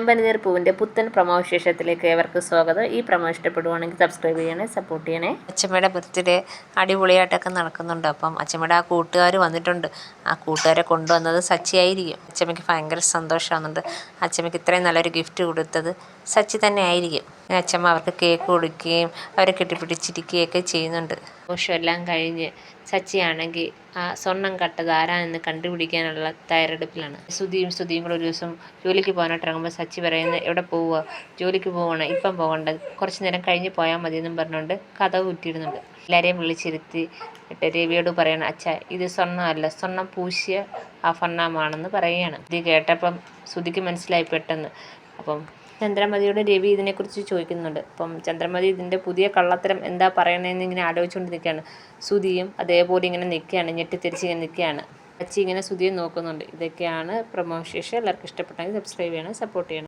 ചെമ്പനീർ പൂവിൻ്റെ പുത്തൻ പ്രമോ വിശേഷത്തിലേക്ക് ഏവർക്കും സ്വാഗതം. ഈ പ്രമോ ഇഷ്ടപ്പെടുവാണെങ്കിൽ സബ്സ്ക്രൈബ് ചെയ്യണേ, സപ്പോർട്ട് ചെയ്യണേ. അച്ഛമ്മയുടെ ബർത്ത്ഡേ അടിപൊളിയായിട്ടൊക്കെ നടക്കുന്നുണ്ട്. അപ്പം അച്ഛമ്മയുടെ ആ കൂട്ടുകാർ വന്നിട്ടുണ്ട്. ആ കൂട്ടുകാരെ കൊണ്ടുവന്നത് സച്ചി ആയിരിക്കും. അച്ഛമ്മയ്ക്ക് ഭയങ്കര സന്തോഷമാകുന്നുണ്ട്. അച്ഛമ്മയ്ക്ക് ഇത്രയും നല്ലൊരു ഗിഫ്റ്റ് കൊടുത്തത് സച്ചി തന്നെ ആയിരിക്കും. അച്ഛമ്മ അവർക്ക് കേക്ക് കൊടുക്കുകയും അവരെ കെട്ടിപ്പിടിച്ചിരിക്കുകയൊക്കെ ചെയ്യുന്നുണ്ട്. ആഘോഷമെല്ലാം കഴിഞ്ഞ് സച്ചിയാണെങ്കിൽ ആ സ്വർണം കട്ടത് ആരാണെന്ന് കണ്ടുപിടിക്കാനുള്ള തയ്യാറെടുപ്പിലാണ്. സ്തുതിയും കൂടെ ഒരു ദിവസം ജോലിക്ക് പോകാനായിട്ട് ഇറങ്ങുമ്പോൾ സച്ചി പറയുന്നത്, എവിടെ പോവുക, ജോലിക്ക് പോകണം, ഇപ്പം പോകണ്ട, കുറച്ച് നേരം കഴിഞ്ഞ് പോയാൽ മതി എന്നും പറഞ്ഞുകൊണ്ട് കഥവ് കുറ്റിയിടുന്നുണ്ട്. എല്ലാവരെയും വിളിച്ചിരുത്തി രവിയോട് പറയണം, അച്ഛാ ഇത് സ്വർണ്ണമല്ല, സ്വർണം പൂശിയ ആഭരണമാണെന്ന് പറയുകയാണ്. ഇത് കേട്ടപ്പം ശ്രുതിക്ക് മനസ്സിലായി പെട്ടെന്ന്. അപ്പം ചന്ദ്രമതിയോട് രവി ഇതിനെക്കുറിച്ച് ചോദിക്കുന്നുണ്ട്. അപ്പം ചന്ദ്രമതി ഇതിൻ്റെ പുതിയ കള്ളത്തരം എന്താ പറയണതെന്ന് ഇങ്ങനെ ആലോചിച്ചുകൊണ്ട് നിൽക്കുകയാണ്. ശ്രുതിയും അതേപോലെ ഇങ്ങനെ നിൽക്കുകയാണ്, ഞെട്ടിത്തിരിച്ച് ഇങ്ങനെ നിൽക്കുകയാണ്. സച്ചി ഇങ്ങനെ ശ്രുതിയെ നോക്കുന്നുണ്ട്. ഇതൊക്കെയാണ് പ്രമോ വിശേഷം. എല്ലാവർക്കും ഇഷ്ടപ്പെട്ടെങ്കിൽ സബ്സ്ക്രൈബ് ചെയ്യണം, സപ്പോർട്ട് ചെയ്യണം.